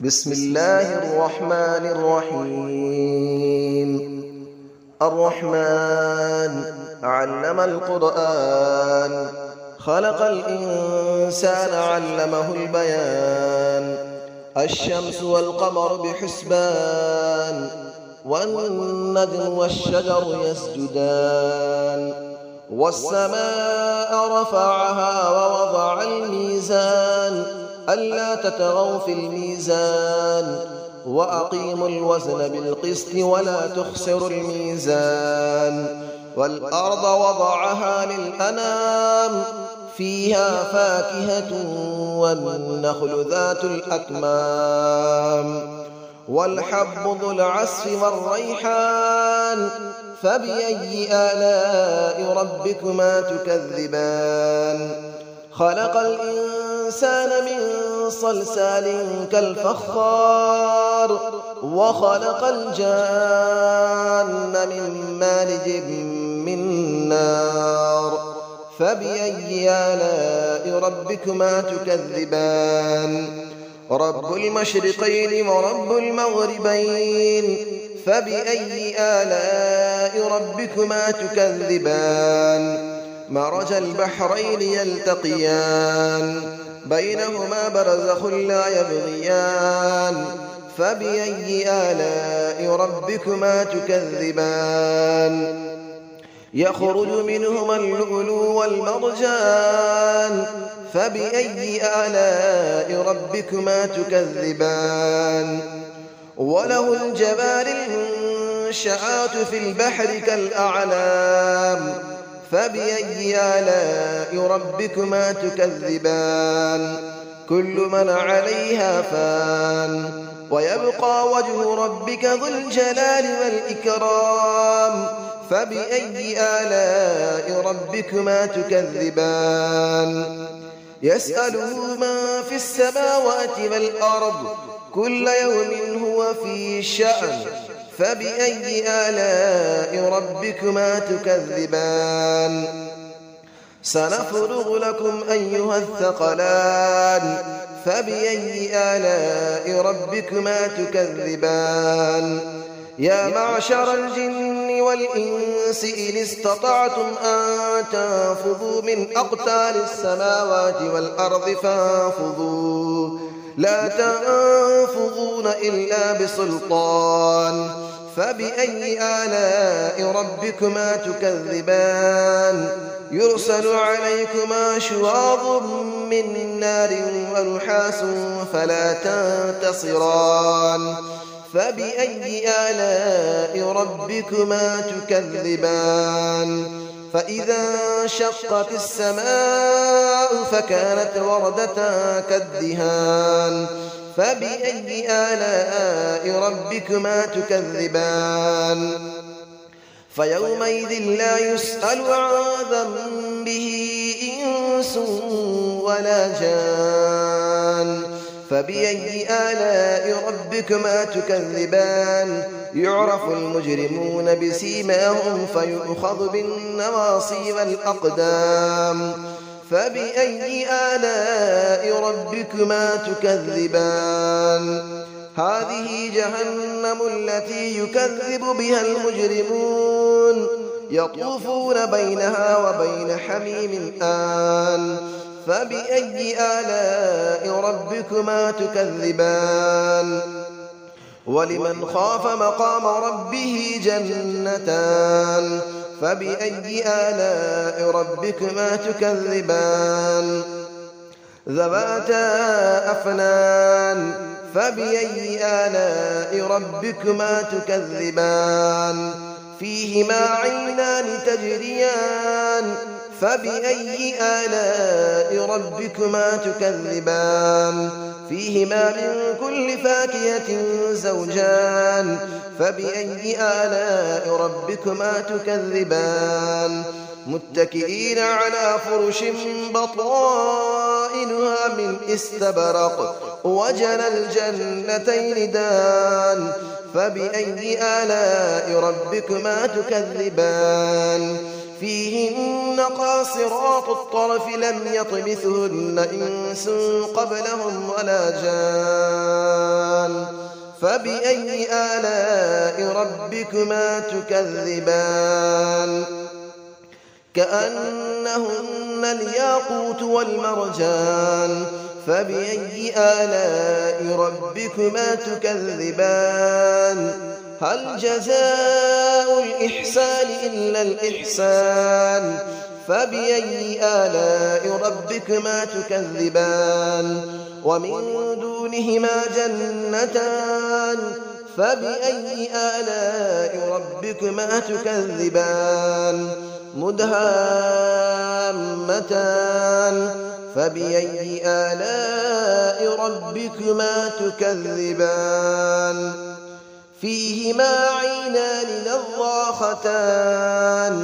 بسم الله الرحمن الرحيم. الرحمن علم القرآن، خلق الإنسان علمه البيان. الشمس والقمر بحسبان، والنجم والشجر يسجدان. والسماء رفعها ووضع الميزان، ألا تطغوا في الميزان، وأقيموا الوزن بالقسط ولا تخسروا الميزان. والأرض وضعها للأنام، فيها فاكهة والنخل ذات الأكمام، والحب ذو العصف والريحان. فبأي آلاء ربكما تكذبان؟ خلق الإنسان من صلصال كالفخار، وخلق الجان من مارج من نار. فبأي آلاء ربكما تكذبان؟ رب المشرقين ورب المغربين. فبأي آلاء ربكما تكذبان؟ مرج البحرين يلتقيان، بينهما برزخ لا يبغيان. فبأي آلاء ربكما تكذبان؟ يخرج منهما اللؤلؤ والمرجان. فبأي آلاء ربكما تكذبان؟ وله الجبال المنشآت في البحر كالأعلام. فبأي آلاء ربكما تكذبان؟ كل من عليها فان، ويبقى وجه ربك ذو الجلال والإكرام. فبأي آلاء ربكما تكذبان؟ يسأله من في السماوات والأرض، كل يوم هو في شأن. فبأي آلاء ربكما تكذبان؟ سنفرغ لكم أيها الثقلان. فبأي آلاء ربكما تكذبان؟ يا معشر الجن والإنس إن استطعتم أن تنفذوا من أقطار السماوات والأرض فانفذوا، لا تنفذون إلا بسلطان. فبأي آلاء ربكما تكذبان؟ يرسل عليكما شواظ من نار ونحاس فلا تنتصران. فبأي آلاء ربكما تكذبان؟ فإذا انشقت السماء فكانت وردة كالدهان. فبأي آلاء ربكما تكذبان؟ فيومئذ لا يسأل عن ذنبه إنس ولا جان. فبأي آلاء ربكما تكذبان؟ يعرف المجرمون بسيماهم فيؤخذ بالنواصي والأقدام. فبأي آلاء ربكما تكذبان؟ هذه جهنم التي يكذب بها المجرمون، يطوفون بينها وبين حميم آن. فبأي آلاء ربكما تكذبان؟ ولمن خاف مقام ربه جنتان. فبأي آلاء ربكما تكذبان؟ ذواتا أفنان. فبأي آلاء ربكما تكذبان؟ فيهما عينان تجريان. فبأي آلاء ربكما تكذبان؟ فيهما من كل فاكهة زوجان. فبأي آلاء ربكما تكذبان؟ متكئين على فرش بطائنها من استبرق، وجنى الجنتين دان. فبأي آلاء ربكما تكذبان؟ فيهن قاصرات الطرف لم يطمثهن إنس قبلهم ولا جان فبأي آلاء ربكما تكذبان كأنهن الياقوت والمرجان فبأي آلاء ربكما تكذبان هل جزاء الإحسان إلا الإحسان فبأي آلاء ربكما تكذبان ومن دونهما جنتان فبأي آلاء ربكما تكذبان مدهامتان فبأي آلاء ربكما تكذبان فيهما عينان نضاختان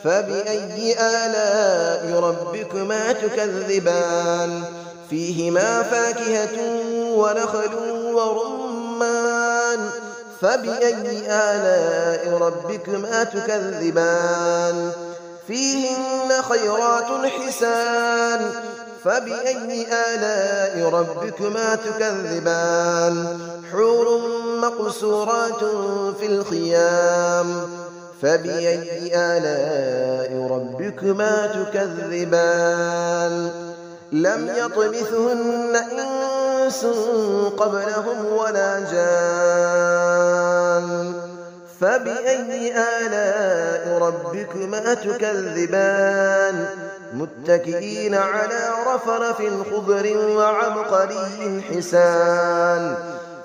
فبأي آلاء ربكما تكذبان فيهما فاكهة ونخل ورمان فبأي آلاء ربكما تكذبان فيهن خيرات حسان فبأي آلاء ربكما تكذبان حور مقصورات في الخيام فبأي آلاء ربكما تكذبان لم يطمثهن إنس قبلهم ولا جان فبأي آلاء ربكما تكذبان متكئين على رفرف خضر وعبقري حسان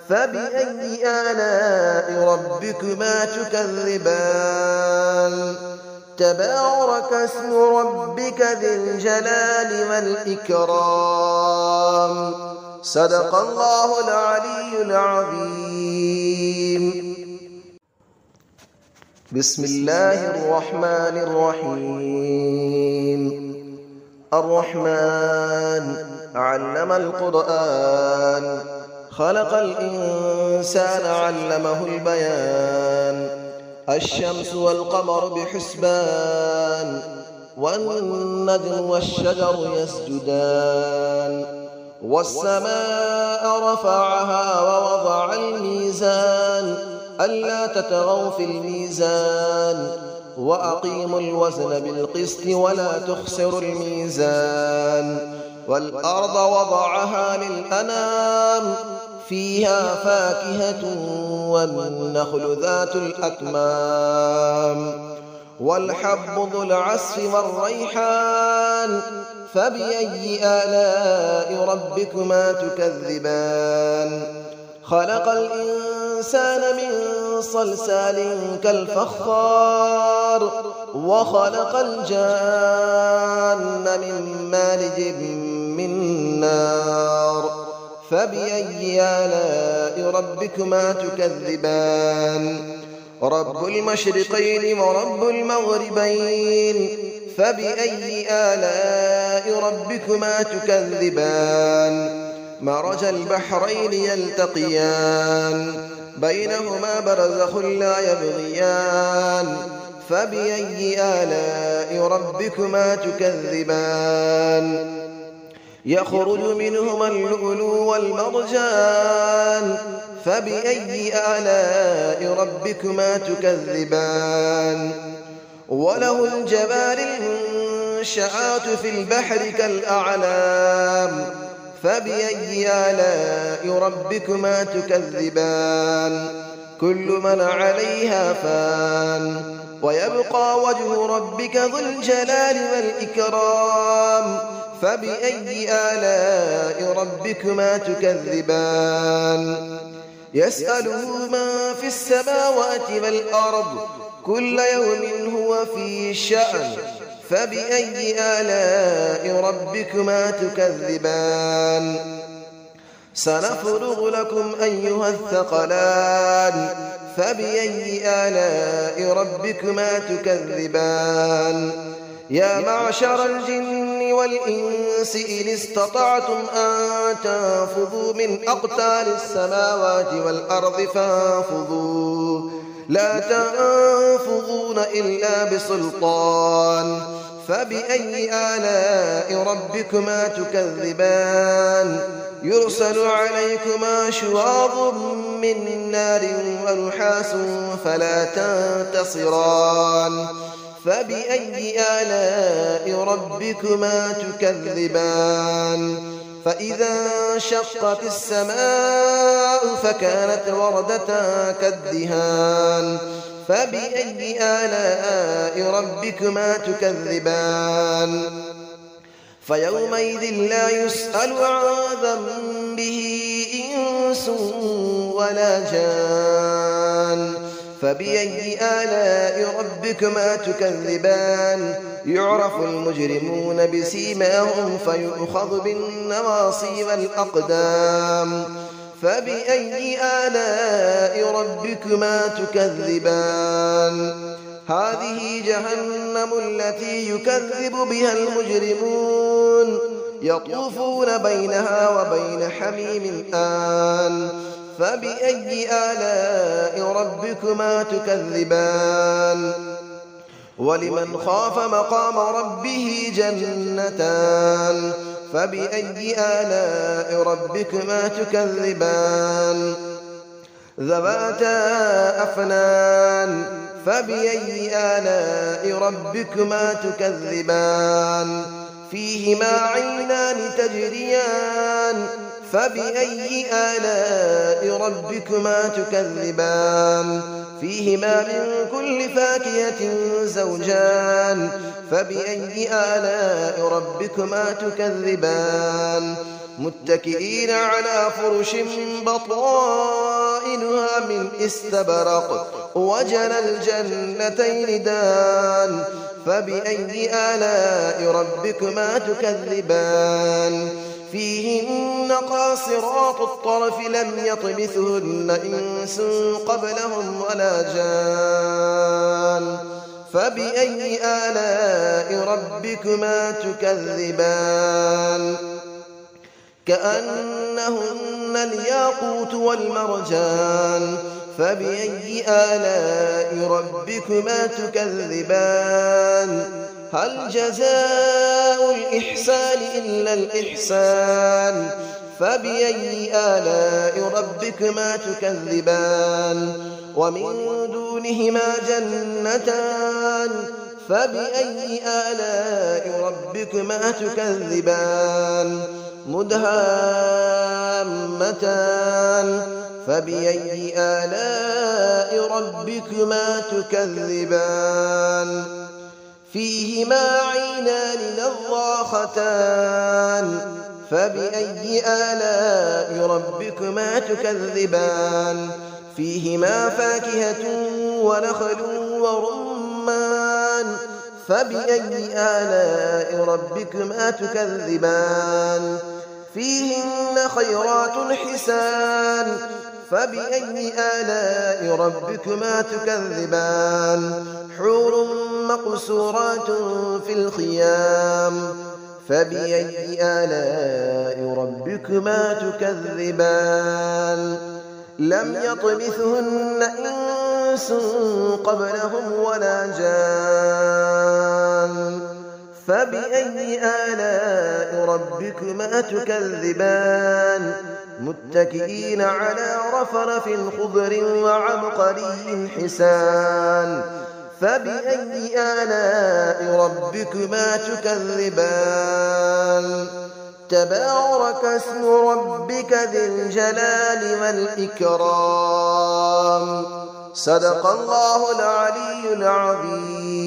فبأي آلاء ربكما تكذبان تبارك اسم ربك ذي الجلال والإكرام صدق الله العلي العظيم بسم الله الرحمن الرحيم الرحمن علم القرآن خلق الإنسان علمه البيان الشمس والقمر بحسبان والنجم والشجر يسجدان والسماء رفعها ووضع الميزان ألا تطغوا في الميزان وأقيموا الوزن بالقسط ولا تخسروا الميزان والأرض وضعها للأنام فيها فاكهة والنخل ذات الأكمام والحب ذو العصف والريحان فبأي آلاء ربكما تكذبان خلق الإنسان من صلصال كالفخار وخلق الجان من مارج من نار فبأي آلاء ربكما تكذبان رب المشرقين ورب المغربين فبأي آلاء ربكما تكذبان مرج البحرين يلتقيان بينهما برزخ لا يبغيان فبأي آلاء ربكما تكذبان يخرج منهما اللؤلؤ والمرجان فبأي آلاء ربكما تكذبان وله الجبال المنشآت في البحر كالأعلام فبأي آلاء ربكما تكذبان كل من عليها فان ويبقى وجه ربك ذو الجلال والإكرام فبأي آلاء ربكما تكذبان يسأله من في السماوات والأرض كل يوم هو في شأن فبأي آلاء ربكما تكذبان سنفرغ لكم أيها الثقلان فبأي آلاء ربكما تكذبان يا معشر الجن والإنس إن استطعتم أن تنفذوا من أقطار السماوات والأرض فانفذوا لا تنفذون إلا بسلطان فبأي آلاء ربكما تكذبان يرسل عليكما شواظ من نار ونحاس فلا تنتصران فبأي آلاء ربكما تكذبان فإذا انشقت السماء فكانت وردة كالدهان فبأي آلاء ربكما تكذبان فيومئذ لا يسأل عن ذنبه إنس ولا جان فبأي آلاء ربكما تكذبان يعرف المجرمون بسيماهم فيؤخذ بالنواصي والأقدام فبأي آلاء ربكما تكذبان هذه جهنم التي يكذب بها المجرمون يطوفون بينها وبين حميم آن فبأي آلاء ربكما تكذبان ولمن خاف مقام ربه جنتان فبأي آلاء ربكما تكذبان ذواتا أفنان فبأي آلاء ربكما تكذبان فيهما عينان تجريان فبأي آلاء ربكما تكذبان فيهما من كل فاكهة زوجان فبأي آلاء ربكما تكذبان متكئين على فرش بطائنها من استبرق وجنى الجنتين دان فبأي آلاء ربكما تكذبان فيهن قاصرات الطرف لم يطمثهن إنس قبلهم ولا جان فبأي آلاء ربكما تكذبان كأنهن الياقوت والمرجان فبأي آلاء ربكما تكذبان هل جزاء الإحسان إلا الإحسان فبأي آلاء ربكما تكذبان ومن دونهما جنتان فبأي آلاء ربكما تكذبان مدهامتان فبأي آلاء ربكما تكذبان فيهما عينان نضاختان فبأي آلاء ربكما تكذبان فيهما فاكهة ونخل ورمان فبأي آلاء ربكما تكذبان فيهن خيرات حسان فبأي آلاء ربكما تكذبان حور مقصورات في الخيام فبأي آلاء ربكما تكذبان لم يطمثهن إنس قبلهم ولا جان فبأي آلاء ربكما تكذبان متكئين على رفرف خضر وعبقري حسان فبأي آلاء ربكما تكذبان تبارك اسم ربك ذي الجلال والإكرام صدق الله العلي العظيم.